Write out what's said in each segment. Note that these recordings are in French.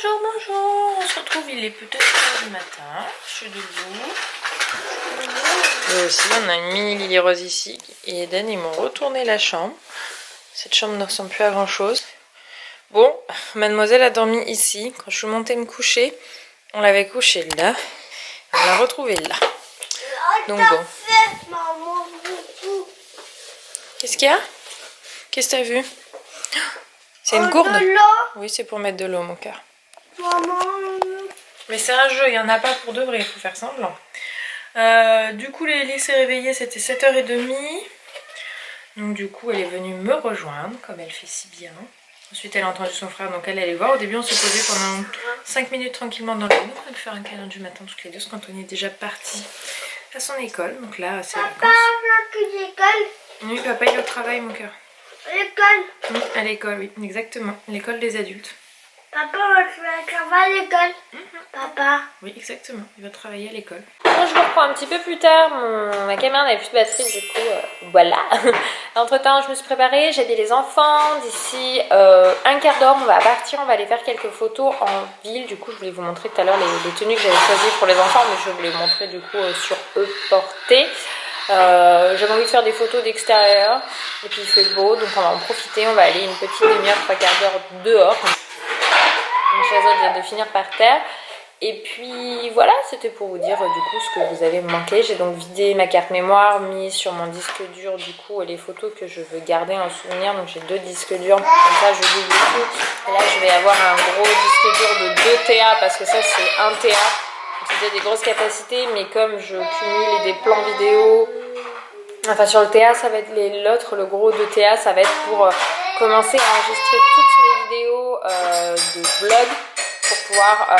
Bonjour, bonjour, on se retrouve, il est peut-être 1h du matin, je suis debout. Et aussi on a une mini Lily Rose ici et Eden ils m'ont retourné la chambre. Cette chambre ne ressemble plus à grand chose. Bon, mademoiselle a dormi ici, quand je suis montée me coucher, on l'avait couchée là, on l'a retrouvée là. Donc bon. Qu'est-ce qu'il y a? Qu'est-ce que t'as vu? C'est une gourde? Oui, c'est pour mettre de l'eau mon cœur. Maman. Mais c'est un jeu, il n'y en a pas pour de vrai, il faut faire semblant. Du coup, Lélie s'est réveillée, c'était 7h30. Donc du coup, elle est venue me rejoindre, comme elle fait si bien. Ensuite, elle a entendu son frère, donc elle allait voir. Au début, on s'est posé pendant 5 minutes tranquillement dans le lit. On va faire un câlin du matin toutes les deux, parce qu'Anthony est déjà parti à son école. Donc là, c'est la Papa, l'école. Oui, papa, il est au travail, mon cœur. L'école. Oui, à l'école, oui, exactement. L'école des adultes. Papa, on va travailler à l'école. Papa. Oui, exactement. Il va travailler à l'école. Bon, je vous reprends un petit peu plus tard. Ma caméra n'avait plus de batterie, du coup, voilà. Entre temps, je me suis préparée, j'ai habillé les enfants. D'ici un quart d'heure, on va partir. On va aller faire quelques photos en ville. Du coup, je voulais vous montrer tout à l'heure les tenues que j'avais choisies pour les enfants, mais je voulais vous montrer du coup sur eux portés. J'avais envie de faire des photos d'extérieur. Et puis il fait beau, donc on va en profiter. On va aller une petite demi-heure, 3 quarts d'heure dehors. Une chose de finir par terre. Et puis voilà, c'était pour vous dire du coup ce que vous avez manqué. J'ai donc vidé ma carte mémoire, mis sur mon disque dur du coup les photos que je veux garder en souvenir. Donc j'ai 2 disques durs, comme ça je double tout. Et là je vais avoir un gros disque dur de 2 TA parce que ça c'est 1 TA. C'était des grosses capacités, mais comme je cumule des plans vidéo, enfin sur le TA ça va être l'autre, le gros de TA, ça va être pour commencer à enregistrer toutes mes vidéos de vlog. Pour pouvoir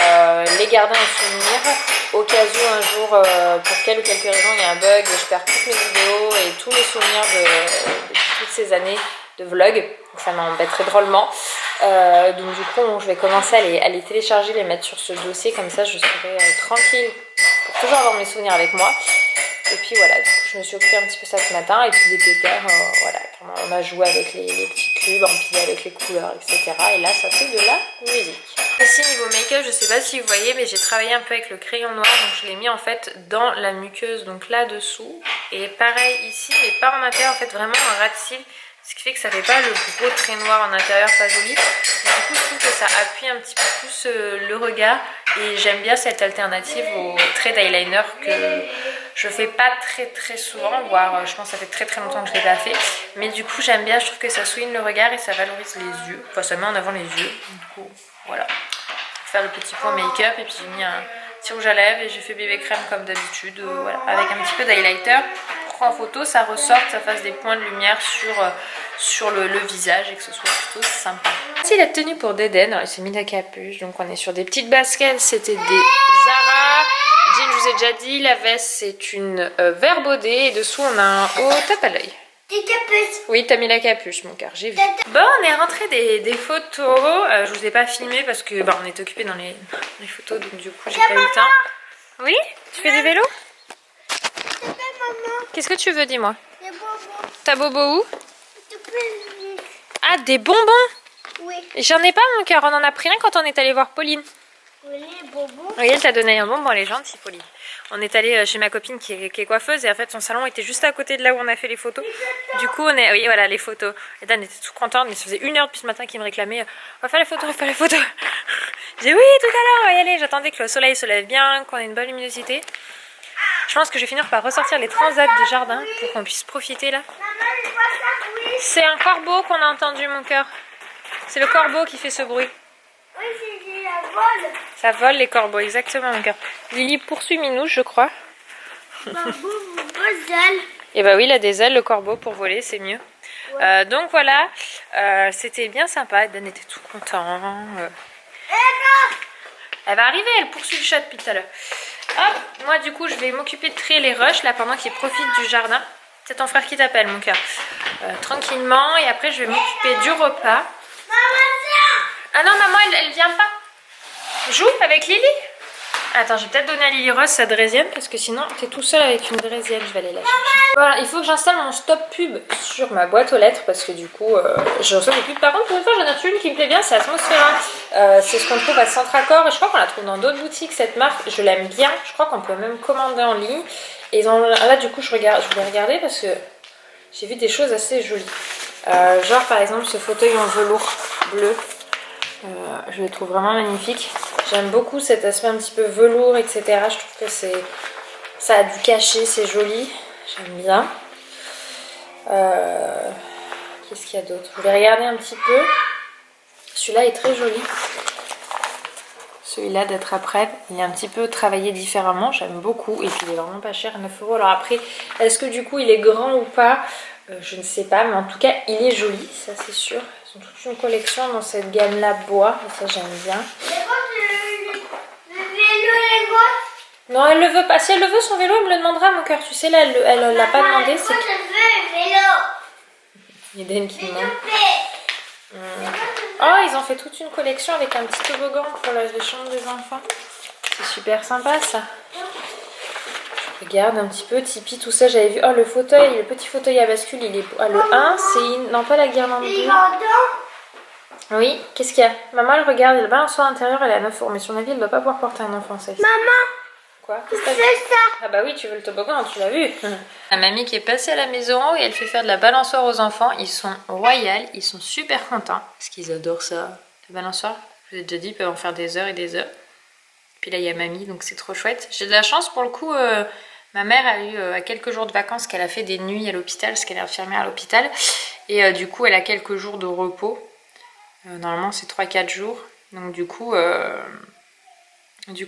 les garder en souvenir au cas où un jour pour quelle ou quelque raison il y a un bug et je perds toutes mes vidéos et tous mes souvenirs de toutes ces années de vlog. Donc ça m'embêterait drôlement. Donc du coup je vais commencer à les télécharger, les mettre sur ce dossier, comme ça je serai tranquille pour toujours avoir mes souvenirs avec moi. Et puis voilà, du coup je me suis occupée un petit peu ça ce matin, et puis des pépères, voilà, on a joué avec les petits cubes, empilés avec les couleurs, etc. Et là ça fait de la musique. Ici niveau make-up, je sais pas si vous voyez, mais j'ai travaillé un peu avec le crayon noir, donc je l'ai mis en fait dans la muqueuse, donc là dessous. Et pareil ici, mais pas en intérieur, en fait vraiment un ras de cils. Ce qui fait que ça fait pas le gros trait noir en intérieur, pas joli. Mais du coup, je trouve que ça appuie un petit peu plus le regard. Et j'aime bien cette alternative au trait d'eyeliner que je fais pas très souvent. Voire, je pense que ça fait très longtemps que je l'ai pas fait. Mais du coup, j'aime bien. Je trouve que ça souligne le regard et ça valorise les yeux. Enfin, ça met en avant les yeux. Du coup, voilà. Pour faire le petit point make-up. Et puis, j'ai mis un petit rouge à lèvres et j'ai fait bébé crème comme d'habitude. Voilà, avec un petit peu d'highlighter. En photo ça ressorte, ça fasse des points de lumière sur le visage et que ce soit plutôt sympa. C'est la tenue pour Deden, alors il s'est mis la capuche, donc on est sur des petites baskets, c'était des Zara. Jean, je vous ai déjà dit, la veste c'est une vert baudé et dessous on a un haut tape à l'œil. Des capuches. Oui, t'as mis la capuche mon cœur, j'ai vu. Bon, on est rentré des photos, je vous ai pas filmé parce que on est occupé dans les photos, donc du coup j'ai pas eu le temps. Oui, tu fais du vélo? Qu'est-ce que tu veux, dis-moi? Des bonbons. T'as bobo où? Ah, des bonbons? Oui. J'en ai pas, mon cœur. On en a pris un quand on est allé voir Pauline. Oui, les bonbons. Oui, elle t'a donné un bonbon, elle est gentille, Pauline. On est allé chez ma copine qui est coiffeuse et en fait son salon était juste à côté de là où on a fait les photos. Du coup, oui, voilà, les photos. Et Dan était tout contente, mais ça faisait 1 heure depuis ce matin qu'il me réclamait on va faire les photos, on va faire les photos. J'ai dit oui, tout à l'heure, on va y aller. J'attendais que le soleil se lève bien, qu'on ait une bonne luminosité. Je pense que je vais finir par ressortir les transats du jardin pour qu'on puisse profiter là. Maman, je vois ça, oui. C'est un corbeau qu'on a entendu, mon cœur. C'est le corbeau qui fait ce bruit. Oui, c'est la vol. Ça vole les corbeaux, exactement, mon cœur. Lily poursuit Minouche, je crois. Et bah oui, il a des ailes, le corbeau, pour voler, c'est mieux. Ouais. Donc voilà, c'était bien sympa. Dan était tout content. Elle va arriver, elle poursuit le chat depuis tout à l'heure. Hop, moi du coup je vais m'occuper de trier les rushs là pendant qu'il profite du jardin. C'est ton frère qui t'appelle, mon cœur. Tranquillement, et après je vais m'occuper du repas. Maman, Ah non, maman elle vient pas. Joue avec Lily. Attends, je vais peut-être donner à Lily Rose sa draisienne parce que sinon t'es tout seul avec une draisienne, je vais aller la chercher. Voilà, il faut que j'installe mon stop pub sur ma boîte aux lettres parce que du coup je reçois des pubs. Par contre, pour une fois j'en ai reçu une qui me plaît bien, c'est Atmosphera. C'est ce qu'on trouve à Centracor et je crois qu'on la trouve dans d'autres boutiques cette marque. Je l'aime bien, je crois qu'on peut même commander en ligne. Et là du coup je voulais regarder parce que j'ai vu des choses assez jolies. Genre par exemple ce fauteuil en velours bleu. Je le trouve vraiment magnifique. J'aime beaucoup cet aspect un petit peu velours, etc. Je trouve que ça a du cachet, c'est joli. J'aime bien. Qu'est-ce qu'il y a d'autre? Je vais regarder un petit peu. Celui-là est très joli. Celui-là d'être après, il est un petit peu travaillé différemment. J'aime beaucoup. Et puis il est vraiment pas cher, 9 €. Alors après, est-ce que du coup il est grand ou pas? Je ne sais pas. Mais en tout cas, il est joli, ça c'est sûr. Ils ont toute une collection dans cette gamme-là bois. Et ça, j'aime bien. Non, elle le veut pas. Si elle le veut, son vélo, elle me le demandera, mon cœur. Tu sais, là, elle l'a pas demandé. Moi, je veux un vélo. Il y a Eden qui demande. Oh, ils ont fait toute une collection avec un petit toboggan pour les chambres des enfants. C'est super sympa, ça. Je regarde un petit peu. Tipeee, tout ça, j'avais vu. Oh, le fauteuil, le petit fauteuil à bascule, il est... Ah, le 1, c'est... Non, pas la guirlande bleue. Oui, qu'est-ce qu'il y a? Maman, elle regarde, le balançoire intérieur, elle est à 9 €. Mais sur la vie, elle ne doit pas pouvoir porter un enfant, celle-ci. Maman, Quoi? c'est ça. Ah bah oui, tu veux le toboggan, tu l'as vu. La mamie qui est passée à la maison et elle fait faire de la balançoire aux enfants. Ils sont royaux, ils sont super contents. Parce qu'ils adorent ça. La balançoire, je vous ai déjà dit, ils peuvent en faire des heures et des heures. Puis là, il y a mamie, donc c'est trop chouette. J'ai de la chance pour le coup. Ma mère a eu à quelques jours de vacances qu'elle a fait des nuits à l'hôpital parce qu'elle est infirmière à l'hôpital. Et du coup, elle a quelques jours de repos. Normalement, c'est 3-4 jours. Donc du coup,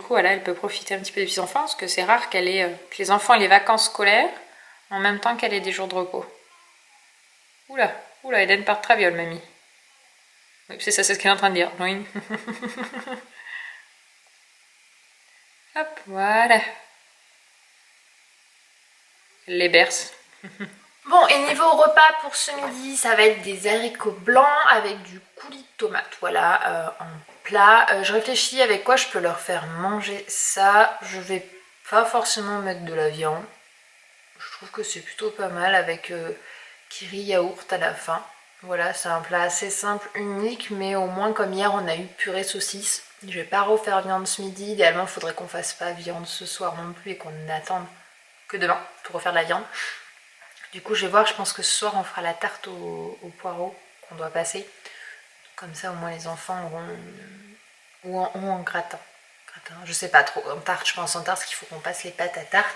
voilà, elle peut profiter un petit peu des petits-enfants parce que c'est rare qu'elle ait que les enfants aient les vacances scolaires en même temps qu'elle ait des jours de repos. Oula, Eden part traviole, mamie. Oui, c'est ça, c'est ce qu'elle est en train de dire. Oui. Hop, voilà. Elle les berce. Bon, et niveau repas pour ce midi, ça va être des haricots blancs avec du coulis de tomate. Voilà, en plat. Je réfléchis avec quoi je peux leur faire manger ça. Je vais pas forcément mettre de la viande. Je trouve que c'est plutôt pas mal avec kiri yaourt à la fin. Voilà, c'est un plat assez simple, unique, mais au moins comme hier on a eu purée saucisse. Je vais pas refaire viande ce midi. Idéalement, il faudrait qu'on fasse pas viande ce soir non plus et qu'on attende que demain pour refaire de la viande. Du coup, je vais voir, je pense que ce soir, on fera la tarte aux poireaux qu'on doit passer. Comme ça, au moins, les enfants auront... Ou en gratin. Je sais pas trop. En tarte, je pense en tarte, parce qu'il faut qu'on passe les pâtes à tarte.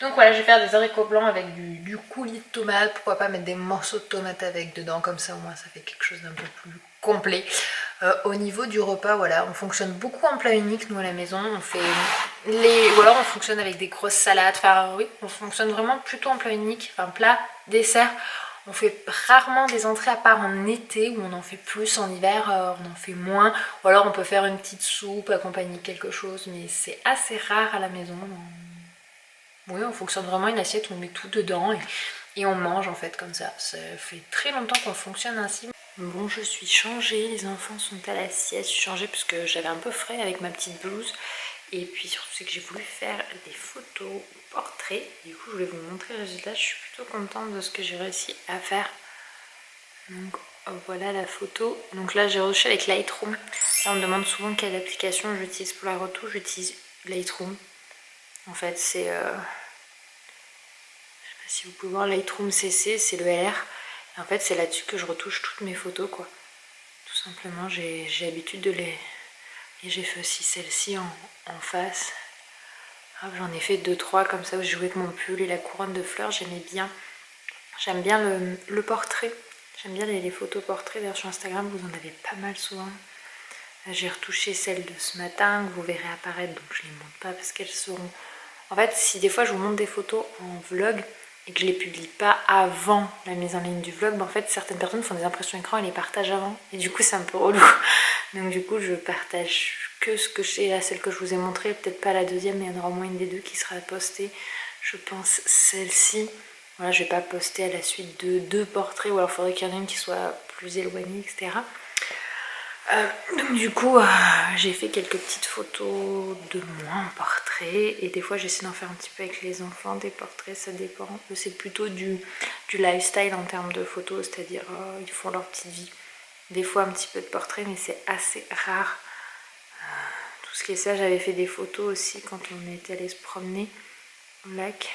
Donc voilà, je vais faire des haricots blancs avec du coulis de tomate. Pourquoi pas mettre des morceaux de tomate avec dedans. Comme ça, au moins, ça fait quelque chose d'un peu plus complet. Au niveau du repas, voilà, on fonctionne beaucoup en plat unique, nous, à la maison. On fait ou alors on fonctionne avec des grosses salades. Enfin, oui, on fonctionne vraiment plutôt en plat unique. Enfin, plat, dessert. On fait rarement des entrées à part en été où on en fait plus, en hiver on en fait moins. Ou alors on peut faire une petite soupe accompagnée de quelque chose, mais c'est assez rare à la maison. Oui, on fonctionne vraiment une assiette où on met tout dedans et on mange en fait comme ça. Ça fait très longtemps qu'on fonctionne ainsi. Bon, je suis changée, les enfants sont à la sieste. Je suis changée parce que j'avais un peu frais avec ma petite blouse. Et puis surtout, c'est que j'ai voulu faire des photos, portraits. Du coup, je voulais vous montrer le résultat. Je suis plutôt contente de ce que j'ai réussi à faire. Donc voilà la photo. Donc là, j'ai retouché avec Lightroom. Là, on me demande souvent quelle application j'utilise pour la retouche. J'utilise Lightroom. En fait, c'est... je sais pas si vous pouvez voir, Lightroom CC, c'est le LR. En fait, c'est là-dessus que je retouche toutes mes photos, quoi. Tout simplement, j'ai l'habitude de les... Et j'ai fait aussi celle-ci en face. J'en ai fait 2-3 comme ça où j'ai joué avec mon pull et la couronne de fleurs. J'aimais bien. J'aime bien le portrait. J'aime bien les photos portraits. D'ailleurs, sur Instagram, vous en avez pas mal souvent. J'ai retouché celle de ce matin que vous verrez apparaître. Donc, je ne les montre pas parce qu'elles seront... En fait, si des fois, je vous montre des photos en vlog... et que je les publie pas avant la mise en ligne du vlog, en fait certaines personnes font des impressions écran et les partagent avant et du coup c'est un peu relou. Donc du coup je partage que ce que j'ai, là celle que je vous ai montrée, peut-être pas la deuxième mais il y en aura au moins une des deux qui sera postée, je pense celle-ci. Voilà, je vais pas poster à la suite de 2 portraits ou alors il faudrait qu'il y en ait une qui soit plus éloignée, etc. Donc du coup, j'ai fait quelques petites photos de moi en portrait. Et des fois, j'essaie d'en faire un petit peu avec les enfants, des portraits, ça dépend. C'est plutôt du lifestyle en termes de photos, c'est-à-dire ils font leur petite vie. Des fois, un petit peu de portrait, mais c'est assez rare. Tout ce qui est ça, j'avais fait des photos aussi quand on était allé se promener au lac.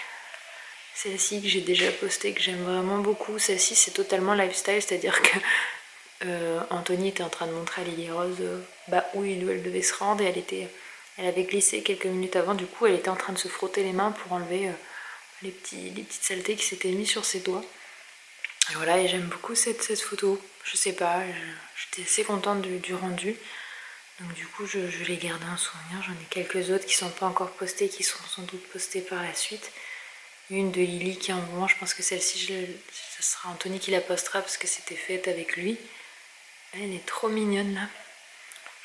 Celle-ci que j'ai déjà postée, que j'aime vraiment beaucoup. Celle-ci, c'est totalement lifestyle, c'est-à-dire que Anthony était en train de montrer à Lily Rose où elle devait se rendre, et elle avait glissé quelques minutes avant, du coup elle était en train de se frotter les mains pour enlever les petites saletés qui s'étaient mis sur ses doigts. Et voilà, et j'aime beaucoup cette photo, je sais pas, j'étais assez contente du rendu. Donc du coup je l'ai gardé en souvenir. J'en ai quelques autres qui sont pas encore postées, qui seront sans doute postées par la suite. Une de Lily qui est en mouvement, je pense que celle-ci, ce sera Anthony qui la postera parce que c'était faite avec lui. Elle est trop mignonne là.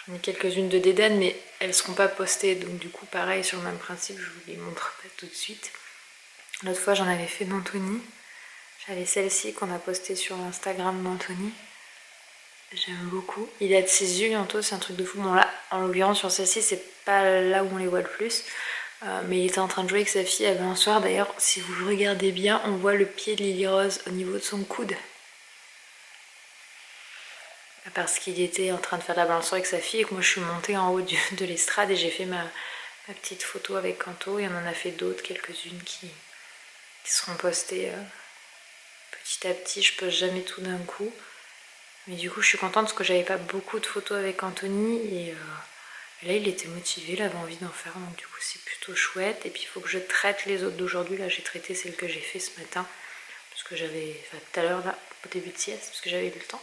J'en ai quelques-unes de Dédane, mais elles seront pas postées, donc du coup pareil, sur le même principe, je vous les montre pas tout de suite. L'autre fois j'en avais fait d'Anthony. J'avais celle-ci qu'on a postée sur l'Instagram d'Anthony. J'aime beaucoup. Il a de ses yeux bientôt, c'est un truc de fou. Bon là, en l'occurrence sur celle-ci, c'est pas là où on les voit le plus. Mais il était en train de jouer avec sa fille à balançoire. D'ailleurs, si vous le regardez bien, on voit le pied de Lily Rose au niveau de son coude. Parce qu'il était en train de faire de la balançoire avec sa fille et que moi je suis montée en haut de l'estrade et j'ai fait ma petite photo avec Kanto. Et on en a fait d'autres, quelques-unes qui seront postées petit à petit. Je poste jamais tout d'un coup. Mais du coup je suis contente parce que j'avais pas beaucoup de photos avec Anthony et là il était motivé, il avait envie d'en faire, donc du coup c'est plutôt chouette. Et puis il faut que je traite les autres d'aujourd'hui. Là j'ai traité celle que j'ai fait ce matin parce que j'avais, tout à l'heure là au début de sieste, parce que j'avais eu le temps.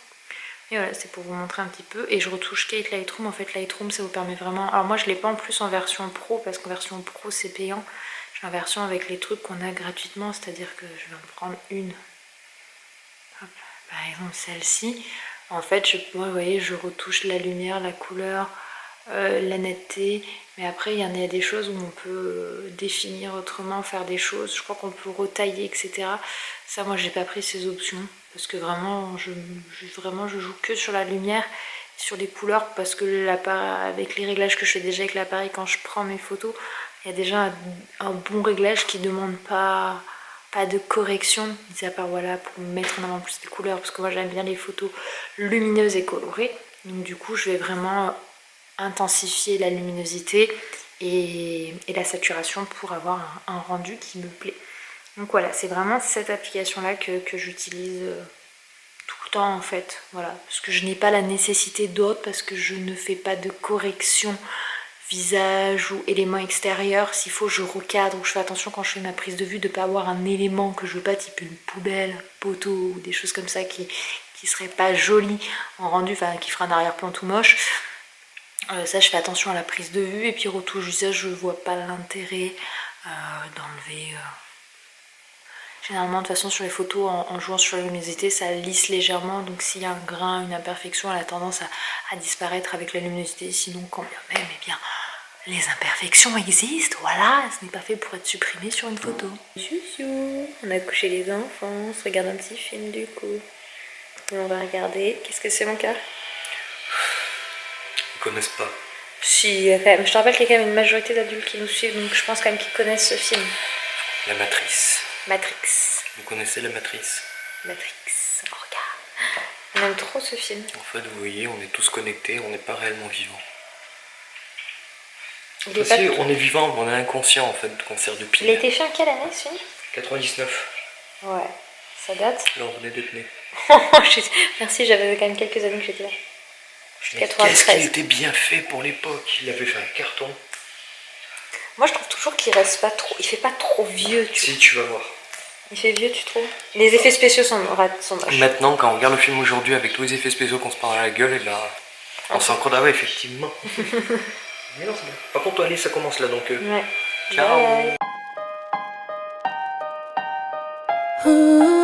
Et voilà, c'est pour vous montrer un petit peu. Et je retouche Kate Lightroom. En fait, Lightroom, ça vous permet vraiment... Alors moi, je ne l'ai pas en plus en version pro, parce qu'en version pro, c'est payant. J'ai en version avec les trucs qu'on a gratuitement, c'est-à-dire que je vais en prendre une. Hop, par exemple, celle-ci. En fait, moi, vous voyez, je retouche la lumière, la couleur, la netteté. Mais après, il y en a des choses où on peut définir autrement, faire des choses. Je crois qu'on peut retailler, etc. Ça, moi, j'ai pas pris ces options. Parce que vraiment, je joue que sur la lumière, sur les couleurs, parce que avec les réglages que je fais déjà avec l'appareil quand je prends mes photos, il y a déjà un bon réglage qui ne demande pas de correction, mis à part voilà, pour mettre en avant plus les couleurs, parce que moi j'aime bien les photos lumineuses et colorées. Donc du coup, je vais vraiment intensifier la luminosité et la saturation pour avoir un rendu qui me plaît. Donc voilà, c'est vraiment cette application là que j'utilise tout le temps en fait, voilà, parce que je n'ai pas la nécessité d'autres, parce que je ne fais pas de correction visage ou éléments extérieurs. S'il faut, je recadre, ou je fais attention quand je fais ma prise de vue de ne pas avoir un élément que je veux pas, type une poubelle, un poteau ou des choses comme ça qui serait pas joli en rendu, enfin qui ferait un arrière-plan tout moche. Ça, je fais attention à la prise de vue. Et puis retouche visage, je vois pas l'intérêt d'enlever. Généralement, de toute façon, sur les photos, en jouant sur la luminosité, ça lisse légèrement. Donc s'il y a un grain, une imperfection, elle a tendance à disparaître avec la luminosité. Sinon, quand bien même, eh bien, les imperfections existent. Voilà, ce n'est pas fait pour être supprimé sur une photo. Chouchou, on a couché les enfants, on se regarde un petit film du coup. Et on va regarder. Qu'est-ce que c'est, mon cœur? Ils connaissent pas. Si, quand même. Je te rappelle qu'il y a quand même une majorité d'adultes qui nous suivent, donc je pense quand même qu'ils connaissent ce film. La Matrice. Matrix. Vous connaissez la Matrice? Matrix. Oh, regarde. On aime trop ce film. En fait, vous voyez, on est tous connectés, on n'est pas réellement vivants. On est vivant, mais on est inconscient en fait, de cancer de pile. Il a été fait en quelle année, ce film? 99. Ouais, ça date. Là, on venait d'être né. Merci, j'avais quand même quelques années que j'étais là. Qu'est-ce qu'il était bien fait pour l'époque? Il avait fait un carton. Moi, je trouve toujours qu'il reste pas trop. Il fait pas trop vieux, tu vois. Si, tu vas voir. Il fait vieux, tu trouves? Les effets spéciaux sont moches. Maintenant, quand on regarde le film aujourd'hui avec tous les effets spéciaux qu'on se prend à la gueule, et ben, on s'en compte d'avant, effectivement. Mais non, c'est bon. Par contre, allez, ça commence là, donc. Ouais. Ciao. Bye.